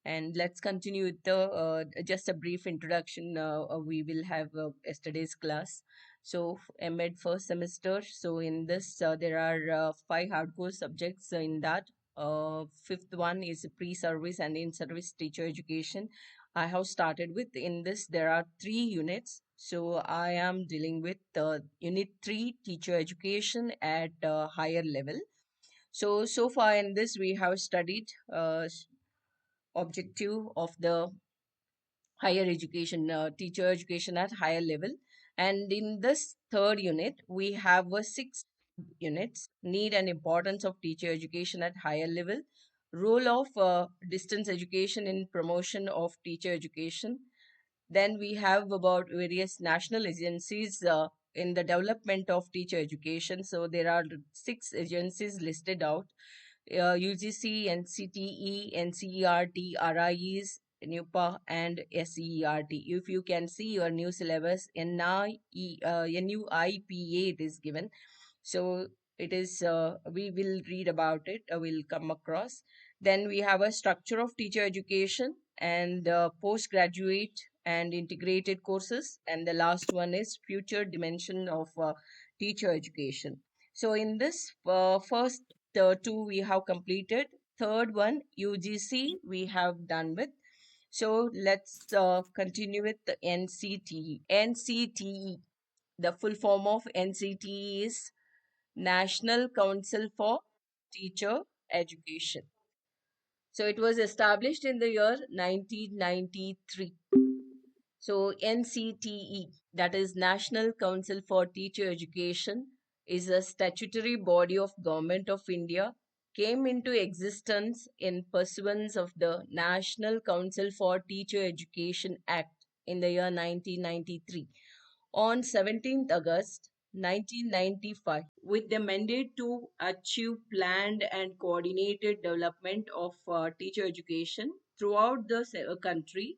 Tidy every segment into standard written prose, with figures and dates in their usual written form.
And let's continue with the just a brief introduction. We will have yesterday's class. So, M.Ed first semester. So, in this, there are five hardcore subjects in that. Fifth one is pre-service and in-service teacher education. I have started with in this. There are three units. So, I am dealing with unit three, teacher education at higher level. So far in this, we have studied objective of the higher education, teacher education at higher level. And in this third unit, we have six units: need and importance of teacher education at higher level, role of distance education in promotion of teacher education. Then we have about various national agencies in the development of teacher education. So there are six agencies listed out: UGC, NCTE, NCERT, RIEs, NUPA, and SEERT. If you can see your new syllabus, NUIPA, it is given. So it is, we will read about it, we'll come across. Then we have a structure of teacher education and postgraduate and integrated courses. And the last one is future dimension of teacher education. So in this first two we have completed. Third one, UGC, we have done with. So let's continue with the NCTE. NCTE, the full form of NCTE is National Council for Teacher Education. So it was established in the year 1993. So NCTE, that is National Council for Teacher Education, is a statutory body of Government of India, came into existence in pursuance of the National Council for Teacher Education Act in the year 1993 on 17th August 1995, with the mandate to achieve planned and coordinated development of teacher education throughout the country,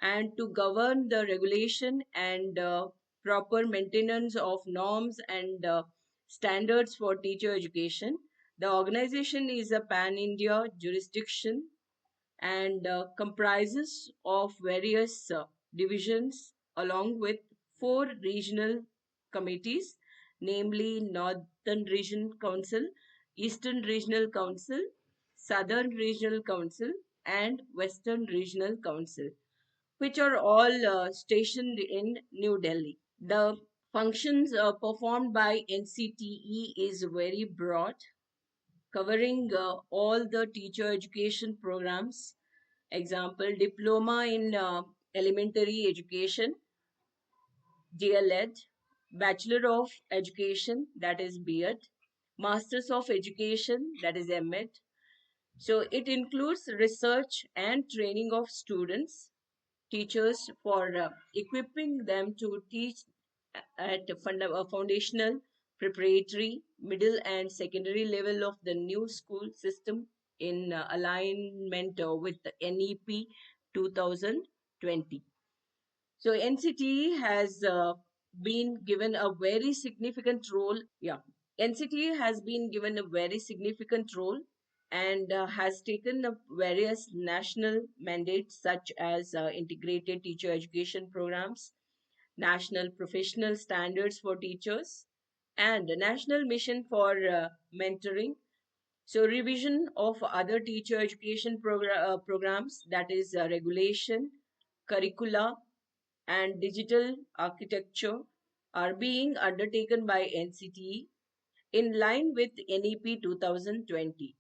and to govern the regulation and proper maintenance of norms and standards for teacher education. The organization is a pan-India jurisdiction and comprises of various divisions along with four regional committees, namely Northern Region Council, Eastern Regional Council, Southern Regional Council, and Western Regional Council, which are all stationed in New Delhi. The functions performed by NCTE is very broad, covering all the teacher education programs. Example, diploma in elementary education, DLED, Bachelor of Education, that is B.Ed, Masters of Education, that is M.Ed. So it includes research and training of students, teachers, for equipping them to teach at a foundational, preparatory, middle, and secondary level of the new school system in alignment with the NEP 2020. So NCT has been given a very significant role. Yeah, NCT has been given a very significant role and has taken up various national mandates such as integrated teacher education programs, national professional standards for teachers, and a national mission for mentoring. So revision of other teacher education programs, that is regulation, curricula, and digital architecture, are being undertaken by NCTE in line with NEP 2020.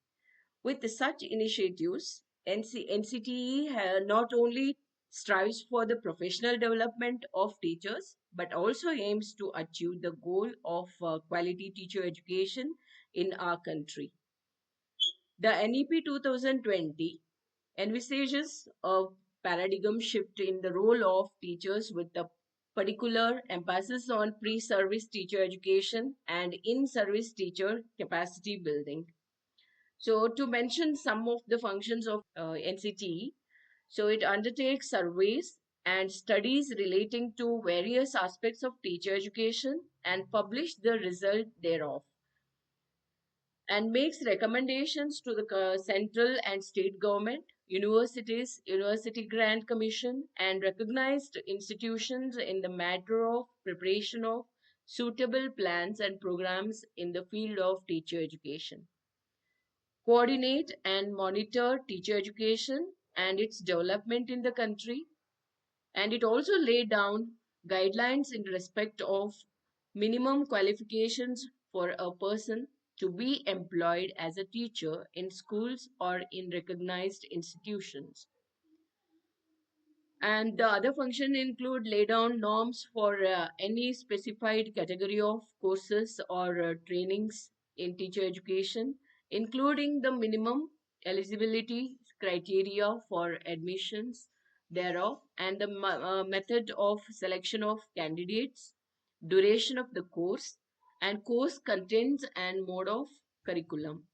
With such initiatives, NCTE not only strives for the professional development of teachers but also aims to achieve the goal of quality teacher education in our country. The NEP 2020 envisages a paradigm shift in the role of teachers with a particular emphasis on pre-service teacher education and in-service teacher capacity building. So, to mention some of the functions of NCT, so it undertakes surveys and studies relating to various aspects of teacher education and publish the result thereof, and makes recommendations to the central and state government universities, University Grant Commission, and recognized institutions in the matter of preparation of suitable plans and programs in the field of teacher education. Coordinate and monitor teacher education and its development in the country, and it also laid down guidelines in respect of minimum qualifications for a person to be employed as a teacher in schools or in recognized institutions. And the other function include lay down norms for any specified category of courses or trainings in teacher education, including the minimum eligibility criteria for admissions thereof, and the method of selection of candidates, duration of the course, and course contents and mode of curriculum,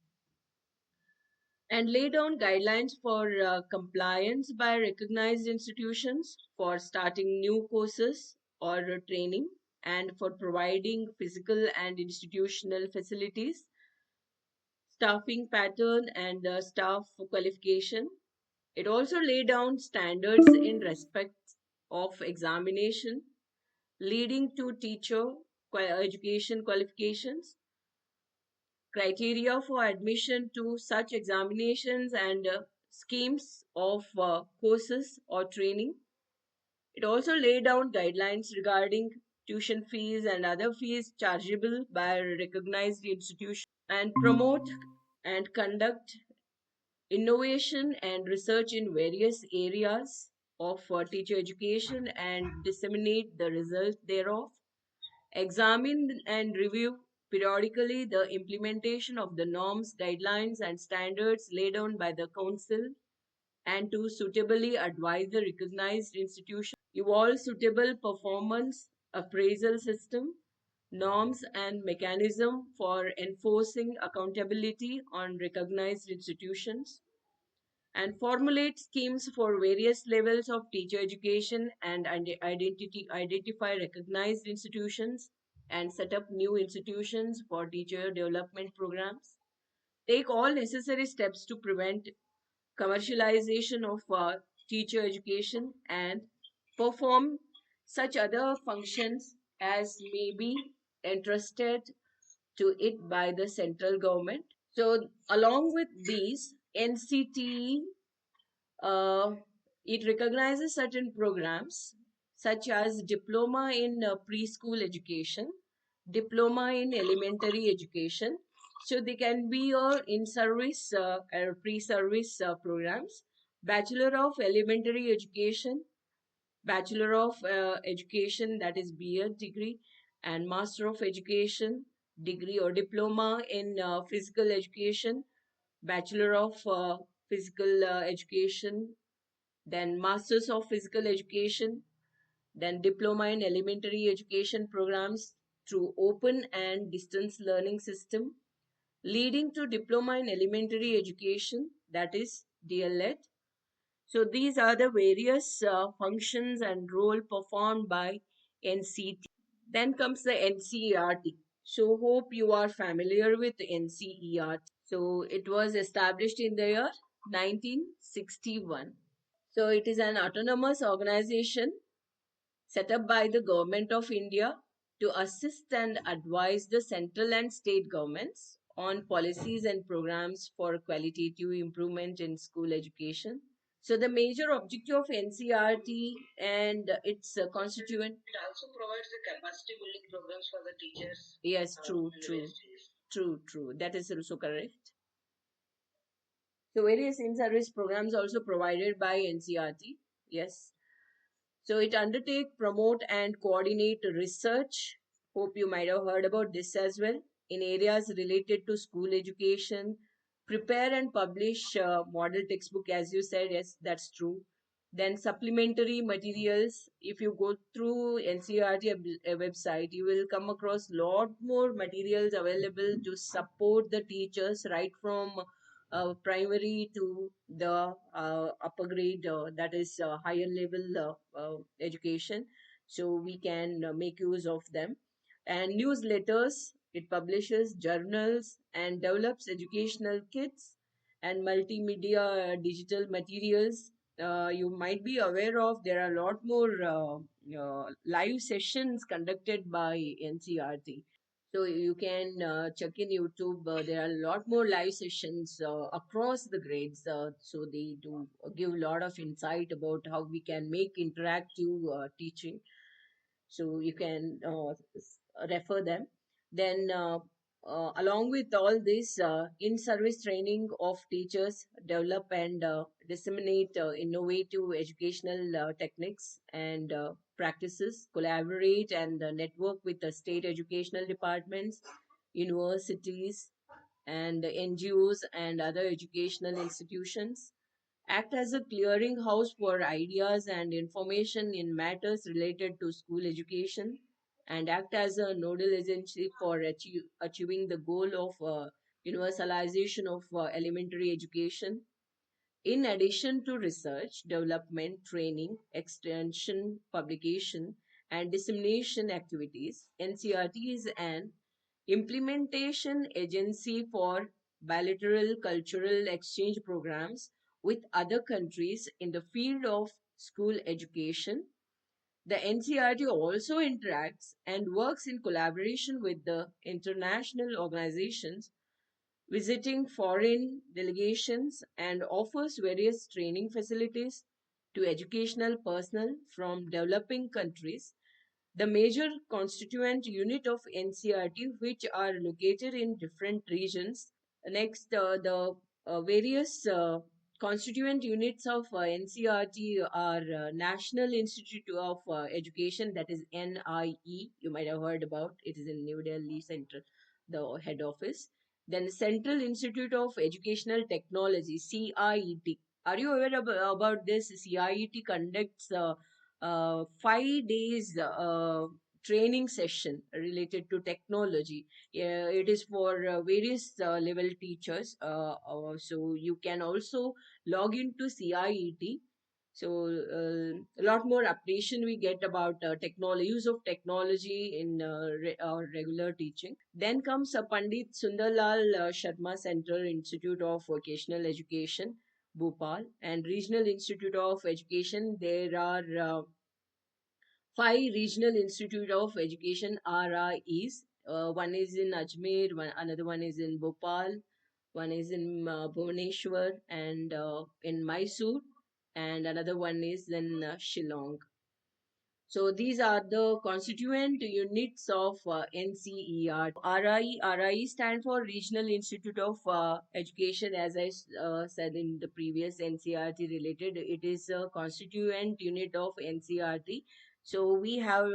and lay down guidelines for compliance by recognized institutions for starting new courses or training, and for providing physical and institutional facilities, staffing pattern, and staff qualification. It also lay down standards in respect of examination leading to teacher education qualifications, criteria for admission to such examinations, and schemes of courses or training. It also laid down guidelines regarding tuition fees and other fees chargeable by recognized institutions, and promote and conduct innovation and research in various areas of teacher education and disseminate the result thereof, examine and review periodically the implementation of the norms, guidelines, and standards laid down by the Council, and to suitably advise the recognized institution, evolve suitable performance appraisal system, norms, and mechanism for enforcing accountability on recognized institutions, and formulate schemes for various levels of teacher education, and identify recognized institutions and set up new institutions for teacher development programs, take all necessary steps to prevent commercialization of teacher education, and perform such other functions as may be entrusted to it by the central government. So along with these, NCTE, uh, it recognizes certain programs such as diploma in preschool education, diploma in elementary education. So they can be in service or pre-service programs, bachelor of elementary education, bachelor of education, that is B.Ed degree, and master of education degree or diploma in physical education, bachelor of physical education, then masters of physical education, then diploma in elementary education programs through open and distance learning system, leading to diploma in elementary education, that is DLED. So these are the various functions and role performed by NCT. Then comes the NCERT. So hope you are familiar with NCERT. So it was established in the year 1961. So it is an autonomous organization set up by the Government of India to assist and advise the central and state governments on policies and programs for qualitative improvement in school education. So the major objective of NCRT and its constituent. It also provides the capacity building programs for the teachers. Yes, true. That is also correct. So various in-service programs also provided by NCRT. Yes. So it undertake, promote, and coordinate research. Hope you might have heard about this as well in areas related to school education. Prepare and publish model textbook, as you said. Yes, that's true. Then supplementary materials. If you go through NCERT website, you will come across lot more materials available to support the teachers right from primary to the upper grade, that is higher level education. So we can make use of them. And newsletters, it publishes journals and develops educational kits, and multimedia digital materials. You might be aware of there are a lot more live sessions conducted by NCRT. So you can check in YouTube. There are a lot more live sessions across the grades. So they do give a lot of insight about how we can make interactive teaching, so you can refer them. Then along with all this, in-service training of teachers develop and disseminate innovative educational techniques and practices, collaborate and network with the state educational departments, universities, and NGOs and other educational institutions, act as a clearinghouse for ideas and information in matters related to school education, and act as a nodal agency for achieving the goal of universalization of elementary education. In addition to research, development, training, extension, publication, and dissemination activities, NCRT is an implementation agency for bilateral cultural exchange programs with other countries in the field of school education. The NCRT also interacts and works in collaboration with the international organizations, visiting foreign delegations, and offers various training facilities to educational personnel from developing countries. The major constituent unit of NCRT, which are located in different regions. Next, the various constituent units of NCRT are National Institute of Education, that is NIE. You might have heard about it, is in New Delhi Central, the head office. Then Central Institute of Educational Technology, CIET. Are you aware about this? CIET conducts 5 days training session related to technology. Yeah, it is for various level teachers. So you can also log into CIET. So a lot more updation we get about technology, use of technology in our regular teaching. Then comes Pandit Sundarlal Sharma Central Institute of Vocational Education, Bhopal, and Regional Institute of Education. There are 5 regional institute of education RIEs. One is in Ajmer, another one is in Bhopal, one is in Bhubaneswar and in Mysore, and another one is in Shillong. So these are the constituent units of NCER. RIE stand for Regional Institute of Education. As I said in the previous NCRT related, it is a constituent unit of NCRT. So we have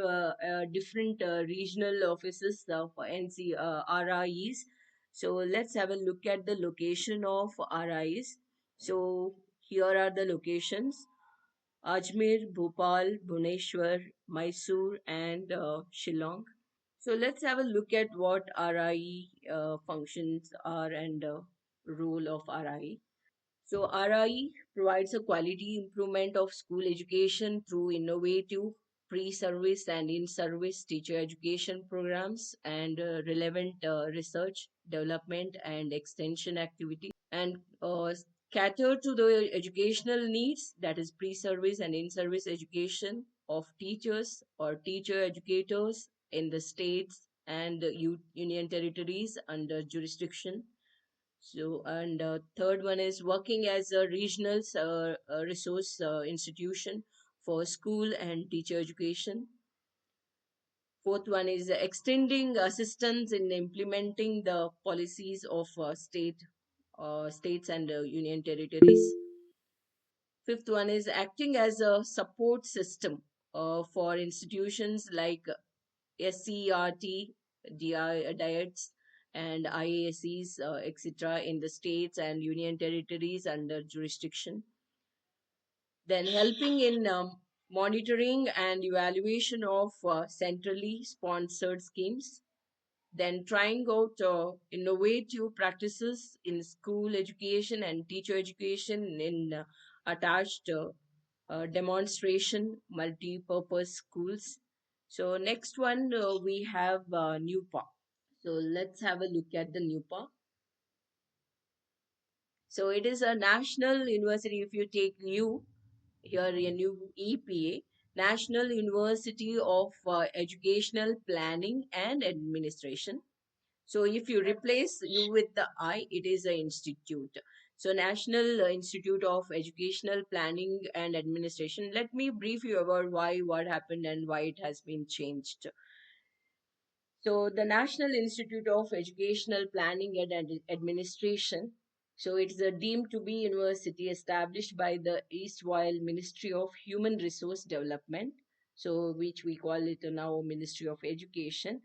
different regional offices of RIEs. So let's have a look at the location of RIEs. So here are the locations: Ajmer, Bhopal, Bhubaneswar, Mysore, and Shillong. So let's have a look at what RIE functions are and role of RIE. So RIE provides a quality improvement of school education through innovative pre-service and in-service teacher education programs and relevant research, development, and extension activities, and cater to the educational needs, that is pre-service and in-service education of teachers or teacher educators in the states and union territories under jurisdiction. So, and third one is working as a regional resource institution for school and teacher education. Fourth one is extending assistance in implementing the policies of states and union territories. Fifth one is acting as a support system for institutions like SCRT, diets, and IASEs, etc., in the states and union territories under jurisdiction. Then helping in monitoring and evaluation of centrally sponsored schemes. Then trying out innovative practices in school education and teacher education in attached demonstration multi-purpose schools. So next one we have NUPA. So let's have a look at the NUPA. So it is a national university. If you take new here, a new EPA, National University of Educational Planning and Administration. So if you replace U with the I, it is an institute. So National Institute of Educational Planning and Administration. Let me brief you about why, what happened, and why it has been changed. So the National Institute of Educational Planning and Administration. So it's a deemed to be university established by the Eastwhile Ministry of Human Resource Development. So which we call it now Ministry of Education.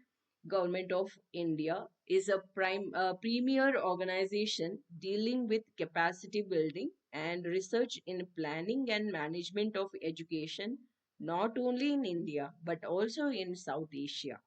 Government of India is a premier organization dealing with capacity building and research in planning and management of education, not only in India but also in South Asia.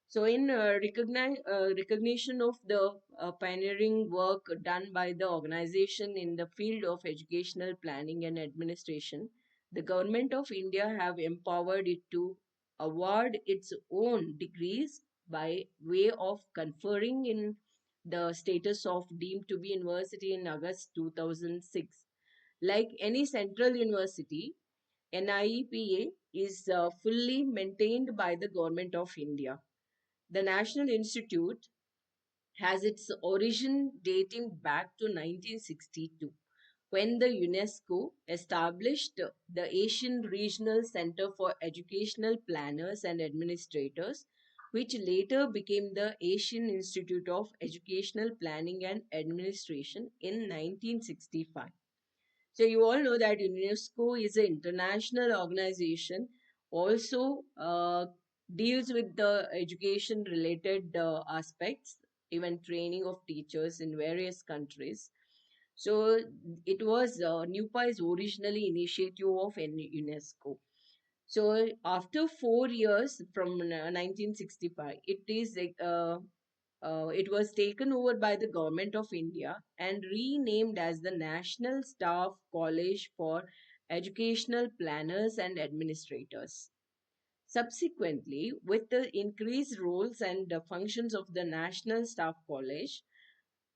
So, in recognition of the pioneering work done by the organization in the field of educational planning and administration, the government of India have empowered it to award its own degrees by way of conferring in the status of deemed to be university in August 2006. Like any central university, NIEPA is fully maintained by the government of India. The National Institute has its origin dating back to 1962, when the UNESCO established the Asian Regional Center for Educational Planners and Administrators, which later became the Asian Institute of Educational Planning and Administration in 1965. So you all know that UNESCO is an international organization, also deals with the education related aspects, even training of teachers in various countries. So it was NUPA is originally initiative of UNESCO. So after 4 years from 1965, it was taken over by the government of India and renamed as the National Staff College for Educational Planners and Administrators. Subsequently, with the increased roles and functions of the National Staff College,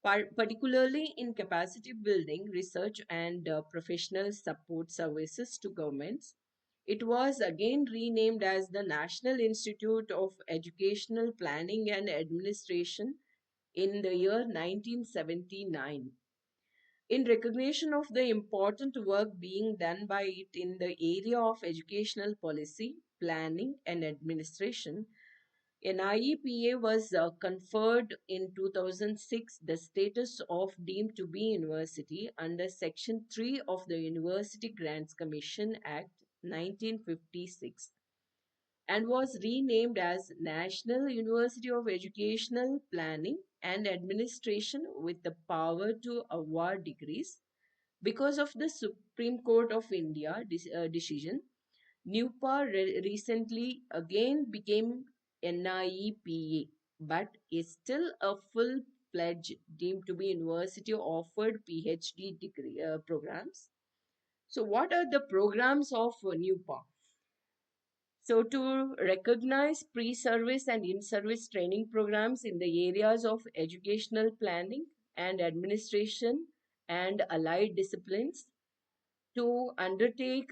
particularly in capacity building, research, and professional support services to governments, it was again renamed as the National Institute of Educational Planning and Administration in the year 1979. In recognition of the important work being done by it in the area of educational policy, planning, and administration, an IEPA was conferred in 2006 the status of deemed to be university under Section 3 of the University Grants Commission Act 1956 and was renamed as National University of Educational Planning and Administration with the power to award degrees. Because of the Supreme Court of India decision, NUPA recently again became NIEPA, but is still a full fledged deemed to be university offered PhD degree programs. So, what are the programs of NUPA? So, to recognize pre service and in service training programs in the areas of educational planning and administration and allied disciplines, to undertake,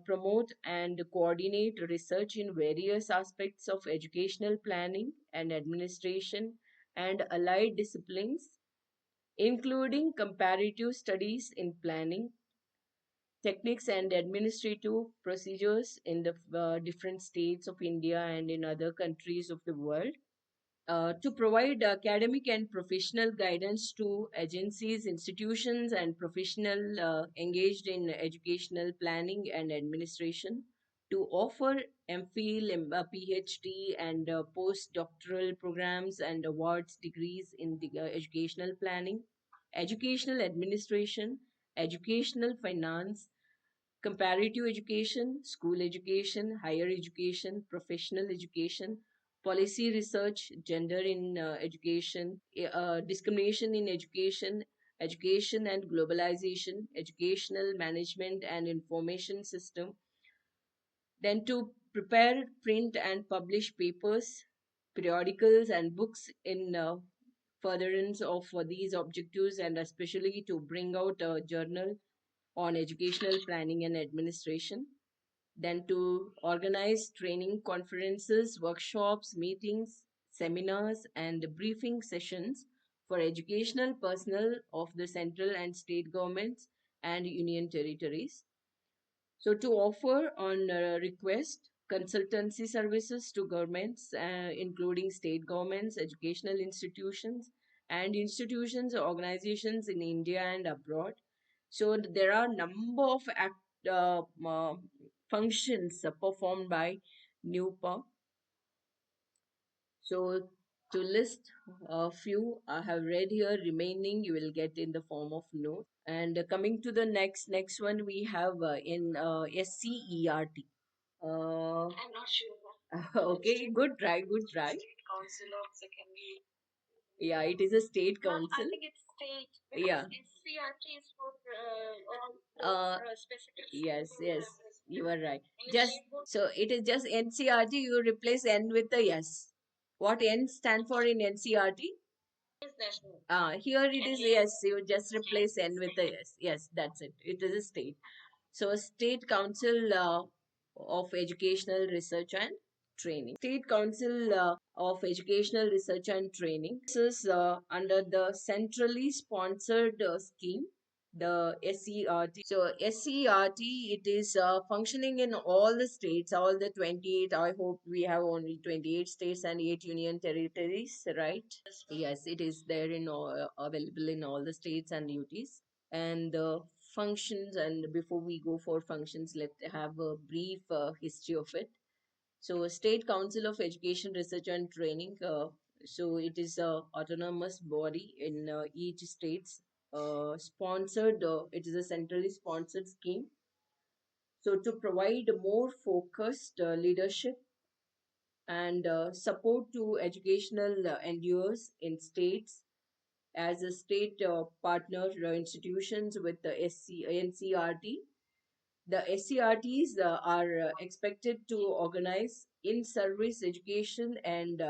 promote, and coordinate research in various aspects of educational planning and administration and allied disciplines, including comparative studies in planning techniques and administrative procedures in the different states of India and in other countries of the world. To provide academic and professional guidance to agencies, institutions, and professional engaged in educational planning and administration, to offer MPhil, PhD, and postdoctoral programs and awards degrees in the educational planning, educational administration, educational finance, comparative education, school education, higher education, professional education, policy research, gender in education, discrimination in education, education and globalization, educational management and information system. Then to prepare, print, and publish papers, periodicals, and books in furtherance of these objectives, and especially to bring out a journal on educational planning and administration, then to organize training conferences, workshops, meetings, seminars, and briefing sessions for educational personnel of the central and state governments and union territories. So, to offer on request consultancy services to governments, including state governments, educational institutions, and institutions or organizations in India and abroad. So, there are number of functions performed by NUPA. So, to list a few, I have read here. Remaining, you will get in the form of note. And coming to the next one, we have in SCERT. I'm not sure. Okay, good try, good try. State Council of Secondary. Yeah, it is a state council. I think it's state. Yeah. SCRT is for specific. Yes, yes, you are right. Just so it is just NCRT. You replace N with a S. What N stand for in NCRT? Here it is yes. You just replace N with a yes. Yes, that's it. It is a state. So, State Council of Educational Research and Training. State Council of Educational Research and Training. This is under the centrally sponsored scheme, the SCRT. So, SCRT, it is functioning in all the states, all the 28. I hope we have only 28 states and 8 union territories, right? Yes, it is there in all, available in all the states and UTs. And the functions, and before we go for functions, let's have a brief history of it. So, State Council of Education Research and Training, so it is a autonomous body in each states, sponsored, it is a centrally sponsored scheme, so to provide more focused leadership and support to educational endeavors in states as a state partner institutions with the NCRT. The SCRTs are expected to organize in service education and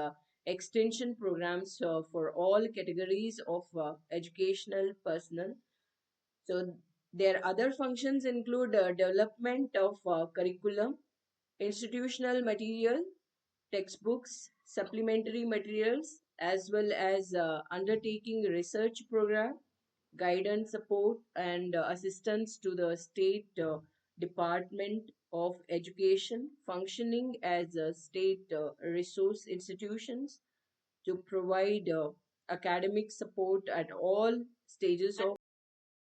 extension programs for all categories of educational personnel. So, their other functions include development of curriculum, institutional material, textbooks, supplementary materials, as well as undertaking research program, guidance support, and assistance to the state Department of Education, functioning as a state resource institutions to provide academic support at all stages of